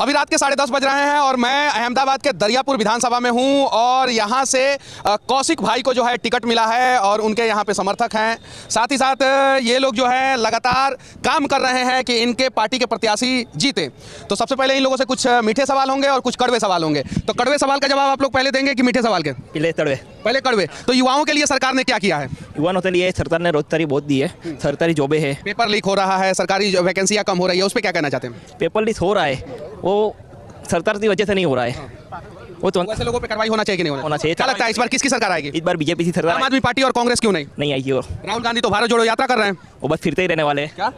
अभी रात के 10:30 बज रहे हैं और मैं अहमदाबाद के दरियापुर विधानसभा में हूं और यहां से कौशिक भाई को जो है टिकट मिला है और उनके यहां पे समर्थक हैं। साथ ही साथ ये लोग जो है लगातार काम कर रहे हैं कि इनके पार्टी के प्रत्याशी जीते। तो सबसे पहले इन लोगों से कुछ मीठे सवाल होंगे और कुछ कड़वे सवाल होंगे। तो कड़वे सवाल का जवाब आप लोग पहले देंगे कि मीठे सवाल के? पहले कड़वे। तो युवाओं के लिए सरकार ने क्या किया है? युवाओं के लिए सरकार ने रोजगारी बहुत दी है, सरकारी जॉबें है। पेपर लीक हो रहा है, सरकारी वैकेंसियां कम हो रही है, उस पर क्या कहना चाहते हैं? पेपर लीक हो रहा है वो सरकार की वजह से नहीं हो रहा है, वो तो ऐसे लोगों पे कार्रवाई होना चाहिए कि नहीं होना चाहिए। क्या लगता है इस बार किसकी सरकार आएगी? इस बार बीजेपी की सरकार। आम आदमी पार्टी और कांग्रेस क्यों नहीं आएगी। और राहुल गांधी तो भारत जोड़ो यात्रा कर रहे हैं, वो बस फिरते ही रहने वाले हैं। क्या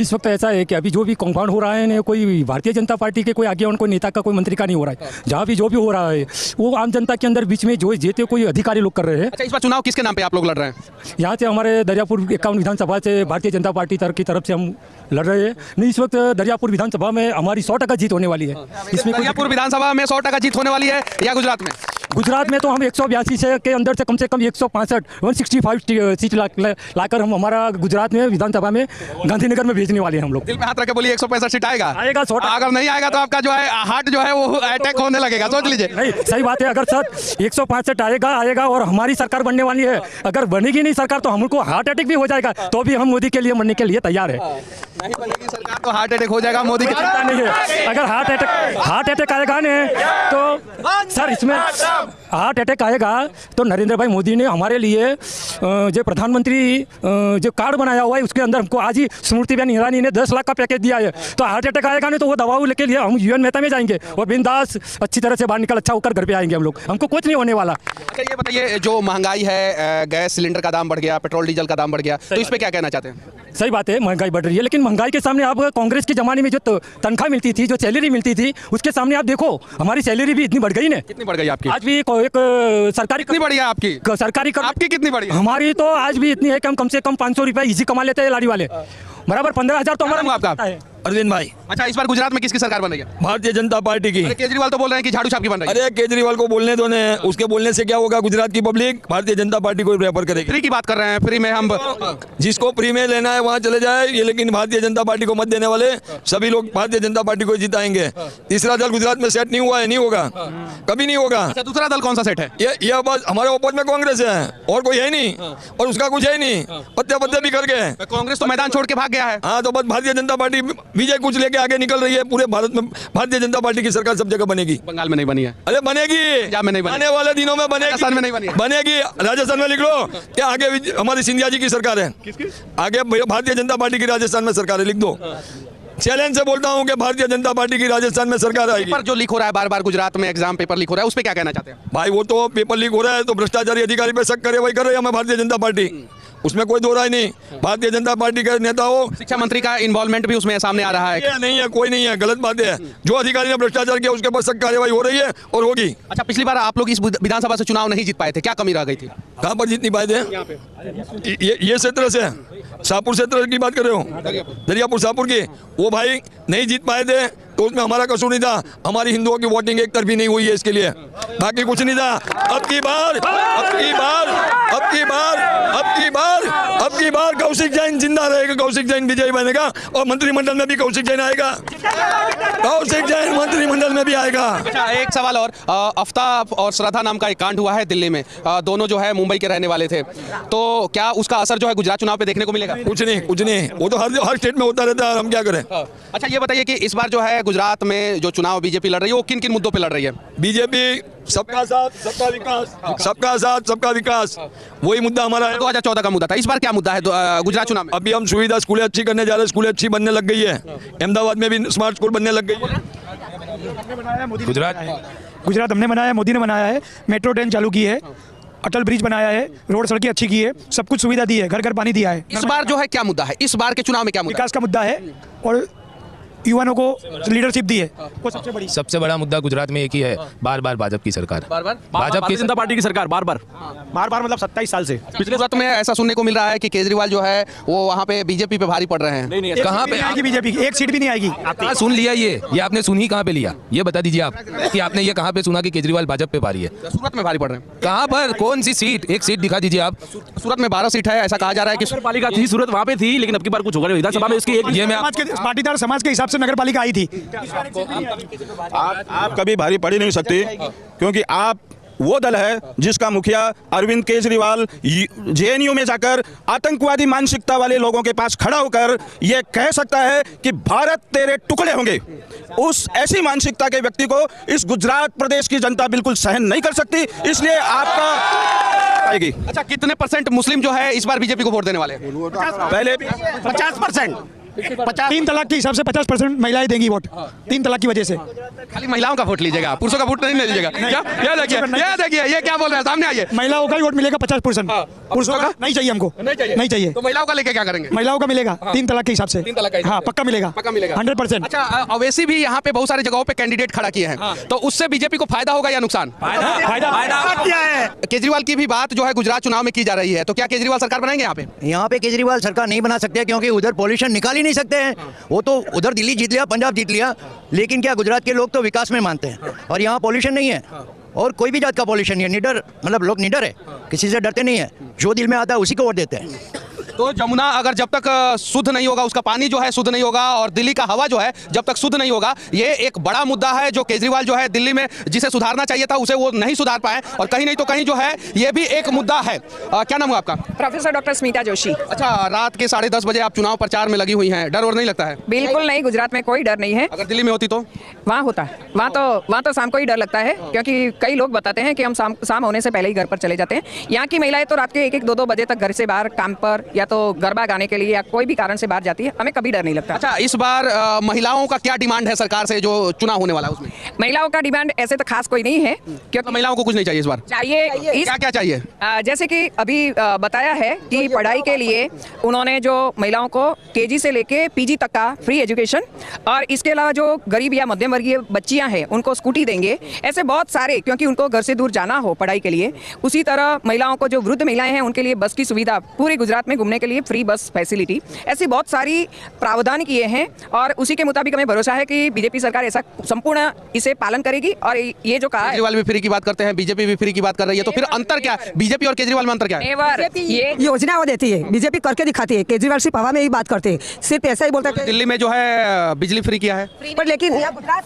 इस वक्त ऐसा है कि अभी जो भी कंपाउंड हो रहा है ना, कोई भारतीय जनता पार्टी के कोई आगे कोई नेता का कोई मंत्री का नहीं हो रहा है। जहाँ भी जो भी हो रहा है वो आम जनता के अंदर बीच में जो जेते कोई अधिकारी लोग कर रहे हैं। अच्छा, इस बार चुनाव किसके नाम पे आप लोग लड़ रहे हैं? यहाँ से हमारे दरियापुर 51 विधानसभा से भारतीय जनता पार्टी की तरफ से हम लड़ रहे हैं। नहीं, इस वक्त दरियापुर विधानसभा में हमारी 100% जीत होने वाली है। इसमें दरियापुर विधानसभा में 100% जीत होने वाली है या गुजरात में? गुजरात में तो हम 182 से के अंदर से कम 165 165 सीट लाकर हम हमारा गुजरात में विधानसभा में गांधीनगर में भेजने वाले हैं हम लोग। दिल पे हाथ रख के बोलिए 165 सीट आएगा? 100। अगर नहीं आएगा तो आपका जो है हार्ट जो है वो अटैक होने लगेगा, सोच लीजिए। नहीं, सही बात है। अगर सर 165 आएगा और हमारी सरकार बनने वाली है। अगर बनेगी नहीं सरकार तो हमको हार्ट अटैक भी हो जाएगा, तो भी हम मोदी के लिए मरने के लिए तैयार है। नहीं बनेगी सरकार तो हार्ट अटैक हो जाएगा, मोदी की चिंता नहीं है। अगर हार्ट अटैक आएगा ना तो सर इसमें हार्ट अटैक आएगा तो नरेंद्र भाई मोदी ने हमारे लिए जो प्रधानमंत्री जो कार्ड बनाया हुआ है उसके अंदर हमको आज ही स्मृतिबेन ईरानी ने 10 लाख का पैकेज दिया है। तो हार्ट अटैक आएगा नहीं तो वो दवाओं लेके लिए हम यूएन मेहता में जाएंगे और बिंदास अच्छी तरह से बाहर निकल अच्छा होकर घर पे आएंगे हम लोग। हमको कुछ नहीं होने वाला। अच्छा, ये बताइए जो महंगाई है, गैस सिलेंडर का दाम बढ़ गया, पेट्रोल डीजल का दाम बढ़ गया, तो इस पर क्या कहना चाहते हैं? सही बात है, महंगाई बढ़ रही है, लेकिन महंगाई के सामने आप कांग्रेस के ज़माने में जो तनख्वाह मिलती थी, जो सैलरी मिलती थी, उसके सामने आप देखो हमारी सैलरी भी इतनी बढ़ गई ना। कितनी बढ़ गई आपकी? आज भी एक सरकारी कितनी बढ़ी है आपकी? सरकारी आपकी कितनी बढ़ी है? हमारी तो आज भी इतनी है कि हम कम से कम 500 रुपये इजी कमा लेते हैं लारी वाले। बराबर 15,000 तो हमारा आपका है। अरविंद भाई। अच्छा, इस बार गुजरात में किसकी सरकार बन रही है? भारतीय जनता पार्टी की। अरे केजरीवाल तो बोल रहे हैं कि झाड़ू छाप की बन रही है। अरे केजरीवाल को बोलने दो ने, उसके बोलने से क्या होगा? गुजरात की पब्लिक भारतीय जनता पार्टी को प्रेफर करेगी। फ्री की बात कर रहे हैं, फ्री में हम जिसको फ्री में लेना है वहाँ चले जाए, ये लेकिन भारतीय जनता पार्टी को मत देने वाले सभी लोग भारतीय जनता पार्टी को जिताएंगे। तीसरा दल गुजरात में सेट नहीं हुआ है, नहीं होगा, कभी नहीं होगा। अच्छा, दूसरा दल कौन सा सेट है? ये बस हमारे ऊपर में कांग्रेस है और कोई है नहीं, और उसका कुछ है नहीं, पत्ते पत्ते भी कर गए। कांग्रेस तो मैदान छोड़ के भाग गया है। हाँ, तो बस भारतीय जनता पार्टी विजय कुछ लेके आगे निकल रही है। पूरे भारत में भारतीय जनता पार्टी की सरकार सब जगह बनेगी। बंगाल में नहीं बनी है? अरे बनेगी, पंजाब में नहीं बनी, आने वाले दिनों में बनेगी। राजस्थान में नहीं बनी है? बनेगी। राजस्थान में लिख लो क्या आगे हमारी सिंधिया जी की सरकार है। आगे भारतीय जनता पार्टी की राजस्थान में सरकार है, लिख दो। चैलेंज से बोलता हूं कि भारतीय जनता पार्टी की राजस्थान में सरकार आएगी। पेपर जो लीक हो रहा है बार बार गुजरात में, एग्जाम पेपर लीक हो रहा है, उस पर क्या कहना चाहते हैं? भाई वो तो पेपर लीक हो रहा है तो भ्रष्टाचारी अधिकारी पे शक करे, वही कर रही है हमें भारतीय जनता पार्टी, उसमें कोई दो राय नहीं। भारतीय जनता पार्टी के नेता हो, शिक्षा मंत्री का इन्वॉल्वमेंट भी उसमें सामने आ रहा है। नहीं है, कोई नहीं है, गलत बात है। जो अधिकारी ने भ्रष्टाचार किया उसके पास सख्त कार्रवाई हो रही है और होगी। अच्छा, पिछली बार आप लोग इस विधानसभा से चुनाव नहीं जीत पाए थे, क्या कमी रह गई थी? कहाँ पर जीत नहीं पाए थे? ये क्षेत्र से शाहपुर क्षेत्र की बात कर रहे हो, दरियापुर शाहपुर की, वो भाई नहीं जीत पाए थे तो उसमें हमारा कसूर नहीं था। हमारी हिंदुओं की वोटिंग एक तरफी नहीं हुई है, इसके लिए बाकी कुछ नहीं था। अब की बार कौशिक जैन जिंदा रहेगा, कौशिक जैन विजयी बनेगा और मंत्रिमंडल में भी कौशिक जैन आएगा, कौशिक जैन मंत्रिमंडल में भी आएगा। अच्छा, एक सवाल और, आफ्ताब और श्रद्धा नाम का एक कांड हुआ है दिल्ली में, दोनों जो है मुंबई के रहने वाले थे, तो क्या उसका असर जो है गुजरात चुनाव पे देखने को मिलेगा? कुछ नहीं, वो तो हर स्टेट में होता रहता है, हम क्या करें। अच्छा, ये बताइए कि इस बार जो है गुजरात में जो चुनाव बीजेपी लड़ रही है वो किन किन मुद्दों पे लड़ रही है? बीजेपी सबका साथ सबका विकास, सबका साथ सबका विकास, वही मुद्दा हमारा है। 2014 का मुद्दा था, इस बार क्या मुद्दा है गुजरात चुनाव में? अभी हम सुविधा स्कूलें अच्छी करने जा रहे हैं, स्कूलें अच्छी बनने लग गई है, अहमदाबाद में भी स्मार्ट स्कूल बनने लग गई है। गुजरात हमने बनाया है, मोदी ने बनाया है, मेट्रो ट्रेन चालू की है, अटल ब्रिज बनाया है, रोड सड़कें अच्छी की है, सब कुछ सुविधा दी है, घर घर पानी दिया है। इस बार जो है क्या मुद्दा है? इस बार के चुनाव में क्या मुद्दा? विकास का मुद्दा है और युवाओं को लीडरशिप दी है, वो सबसे बड़ा मुद्दा गुजरात में एक ही है, बार बार भाजपा की सरकार, भाजपा की जनता पार्टी की सरकार बार बार मतलब 27 साल से। पिछले वक्त में ऐसा सुनने को मिल रहा है कि केजरीवाल जो है वो वहाँ पे बीजेपी पे भारी पड़ रहे हैं। नहीं, कहाँ पे आएगी बीजेपी की? एक सीट भी नहीं आएगी। आपने सुन लिया? ये आपने सुन ही कहाँ पे लिया? ये बता दीजिए आप कि आपने ये कहाँ पे सुना कि केजरीवाल भाजपा पे भारी है? सूरत में भारी पड़ रहे हैं। कहाँ पर? कौन सी सीट? एक सीट दिखा दीजिए आप। सूरत में 12 सीट है, ऐसा कहा जा रहा है कि पालिका थी सूरत वहाँ पे थी, लेकिन अब की बार कुछ होगा विधानसभा में इसकी एक। ये मैं पाटीदार समाज के हिसाब से नगर पालिका आई थी। आप कभी भारी पड़ ही नहीं सकती, क्योंकि आप वो दल है जिसका मुखिया अरविंद केजरीवाल जेएनयू में जाकर आतंकवादी मानसिकता वाले लोगों के पास खड़ा होकर ये कह सकता है कि भारत तेरे टुकड़े होंगे। उस ऐसी मानसिकता के व्यक्ति को इस गुजरात प्रदेश की जनता बिल्कुल सहन नहीं कर सकती, इसलिए आपका आएगी। अच्छा, कितने परसेंट मुस्लिम जो है इस बार बीजेपी को वोट देने वाले हैं? पहले 50%। 3 तलाक के हिसाब से 50% महिलाएं देंगी वोट, 3 तलाक की वजह से। खाली महिलाओं का वोट लीजिएगा, पुरुषों का वोट नहीं लीजिएगा क्या? ये देखिए ये क्या बोल रहे हैं, सामने आइए। महिलाओं का ही वोट मिलेगा 50%, पुरुषों का नहीं चाहिए हमको, नहीं चाहिए। तो महिलाओं का लेके क्या करेंगे? महिलाओं का मिलेगा 3 तलाक के हिसाब से, 3 तलाक का हिसाब हाँ से। पक्का मिलेगा, 100%। अच्छा, अवैसी भी यहाँ पे बहुत सारी जगहों पे कैंडिडेट खड़ा किए हैं, तो उससे बीजेपी को फायदा होगा या नुकसान? केजरीवाल की भी बात जो है गुजरात चुनाव में की जा रही है, तो क्या केजरीवाल सरकार बनाएंगे यहाँ पे? यहाँ पे केजरीवाल सरकार नहीं बना सकते, क्योंकि उधर पॉल्यूशन निकाल ही नहीं सकते हैं। वो तो उधर दिल्ली जीत लिया, पंजाब जीत लिया, लेकिन क्या गुजरात के लोग तो विकास में मानते हैं, और यहाँ पॉल्यूशन नहीं है, और कोई भी जात का पॉल्यूशन नहीं है। निडर, मतलब लोग निडर है, किसी से डरते नहीं है, जो दिल में आता है उसी को वोट देते हैं। तो जमुना अगर जब तक शुद्ध नहीं होगा, उसका पानी जो है शुद्ध नहीं होगा, और दिल्ली का हवा जो है जब तक शुद्ध नहीं होगा, ये एक बड़ा मुद्दा है जो केजरीवाल जो है दिल्ली में जिसे सुधारना चाहिए था उसे वो नहीं सुधार पाए, और कहीं नहीं तो कहीं जो है ये भी एक मुद्दा है। क्या नाम है आपका? Professor doctor Smita Joshi. अच्छा, रात के 10:30 बजे आप चुनाव प्रचार में लगी हुई हैं, डर और नहीं लगता है? बिल्कुल नहीं, गुजरात में कोई डर नहीं है। अगर दिल्ली में होती तो? वहाँ होता है, वहाँ तो शाम को ही डर लगता है, क्योंकि कई लोग बताते हैं कि हम शाम होने से पहले ही घर पर चले जाते हैं। यहाँ की महिलाएं तो रात के 1-1, 2-2 बजे तक घर से बाहर काम पर या तो गरबा गाने के लिए या कोई भी कारण से बाहर जाती है, हमें कभी डर नहीं लगता। अच्छा, इस बार महिलाओं का क्या डिमांड है सरकार से जो चुनाव होने वाला है उसमें? महिलाओं का डिमांड ऐसे तो खास कोई नहीं है, क्योंकि महिलाओं को कुछ नहीं चाहिए इस बार? चाहिए क्या क्या चाहिए? जैसे कि अभी बताया है कि पढ़ाई के लिए उन्होंने जो महिलाओं को केजी से लेके पीजी तक का फ्री एजुकेशन, और इसके अलावा जो गरीब या मध्यम वर्गीय बच्चियां हैं उनको स्कूटी देंगे। ऐसे बहुत सारे, क्योंकि उनको घर से दूर जाना हो पढ़ाई के लिए। उसी तरह महिलाओं को, जो वृद्ध महिलाएं हैं, उनके लिए बस की सुविधा, पूरे गुजरात में घूमने के लिए फ्री बस फैसिलिटी, ऐसी बहुत सारी प्रावधान किए हैं, और उसी के मुताबिक हमें भरोसा है कि बीजेपी सरकार ऐसा संपूर्ण इसे पालन करेगी। और ये जो कहा, केजरीवाल भी फ्री की बात करते हैं, बीजेपी भी फ्री की बात कर रही है, तो फिर अंतर क्या है? बीजेपी और केजरीवाल में अंतर क्या है? ये योजना वो देती है, बीजेपी करके दिखाती है, केजरीवाल सिर्फ हवा में ही बात करते हैं, सिर्फ ऐसा ही बोलता है। दिल्ली में जो है बिजली फ्री किया है, पर लेकिन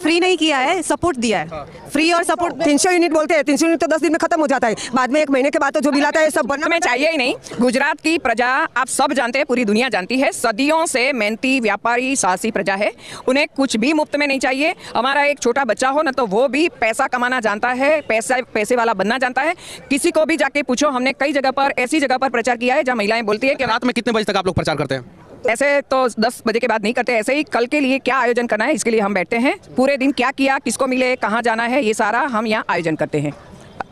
फ्री नहीं किया है, सपोर्ट दिया है। फ्री और सपोर्ट 300 यूनिट बोलते हैं, 300 यूनिट तो 10 दिन में खत्म हो जाता है, बाद में 1 महीने के बाद तो जो बिल आता है सब बनना हमें चाहिए ही नहीं। गुजरात की प्रजा आप सब जानते हैं, पूरी दुनिया जानती है, सदियों से मेहनती, व्यापारी, साहसी प्रजा है। उन्हें कुछ भी मुफ्त में नहीं चाहिए। हमारा एक छोटा बच्चा हो ना, तो वो भी पैसा कमाना जानता है, पैसे वाला बनना जानता है। किसी को भी जाके पूछो, हमने कई जगह पर, ऐसी जगह पर प्रचार किया है जहाँ महिलाएं बोलती है कि रात में कितने बजे तक आप लोग प्रचार करते हैं? ऐसे तो 10 बजे के बाद नहीं करते, ऐसे ही कल के लिए क्या आयोजन करना है इसके लिए हम बैठते हैं। पूरे दिन क्या किया, किसको मिले, कहाँ जाना है, ये सारा हम यहाँ आयोजन करते हैं।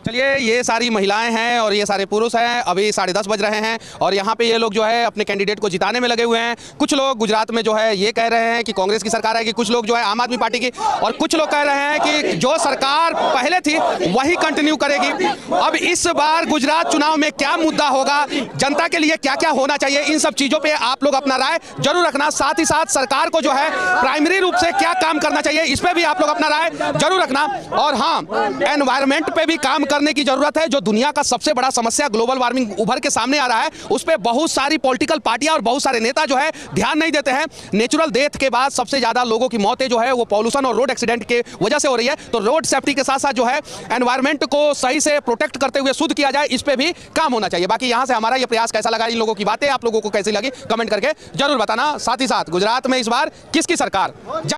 चलिए, ये सारी महिलाएं हैं और ये सारे पुरुष हैं। अभी 10:30 बज रहे हैं और यहाँ पे ये लोग जो है अपने कैंडिडेट को जिताने में लगे हुए हैं। कुछ लोग गुजरात में जो है ये कह रहे हैं कि कांग्रेस की सरकार है, कि कुछ लोग जो है आम आदमी पार्टी की, और कुछ लोग कह रहे हैं कि जो सरकार पहले थी वही कंटिन्यू करेगी। अब इस बार गुजरात चुनाव में क्या मुद्दा होगा, जनता के लिए क्या क्या होना चाहिए, इन सब चीज़ों पर आप लोग अपना राय जरूर रखना। साथ ही साथ सरकार को जो है प्राइमरी रूप से क्या काम करना चाहिए, इस पर भी आप लोग अपना राय जरूर रखना। और हाँ, एनवायरमेंट पे भी काम करने की जरूरत है। जो दुनिया का सबसे बड़ा समस्या ग्लोबल वार्मिंग उभर के सामने आ रहा है, उस पे बहुत सारी पॉलिटिकल पार्टियां और बहुत सारे नेता जो है ध्यान नहीं देते हैं। नेचुरल डेथ के बाद सबसे ज्यादा लोगों की मौतें जो है वो पॉल्यूशन और रोड एक्सीडेंट के वजह से हो रही है। तो रोड सेफ्टी के साथ साथ जो है एनवायरमेंट को सही से प्रोटेक्ट करते हुए शुद्ध किया जाए, इस पे भी काम होना चाहिए। बाकी यहां से हमारा ये प्रयास कैसा लगा, इन लोगों की बातें आप लोगों को कैसी लगी, कमेंट करके जरूर बताना। साथ ही साथ गुजरात में इस बार किसकी सरकार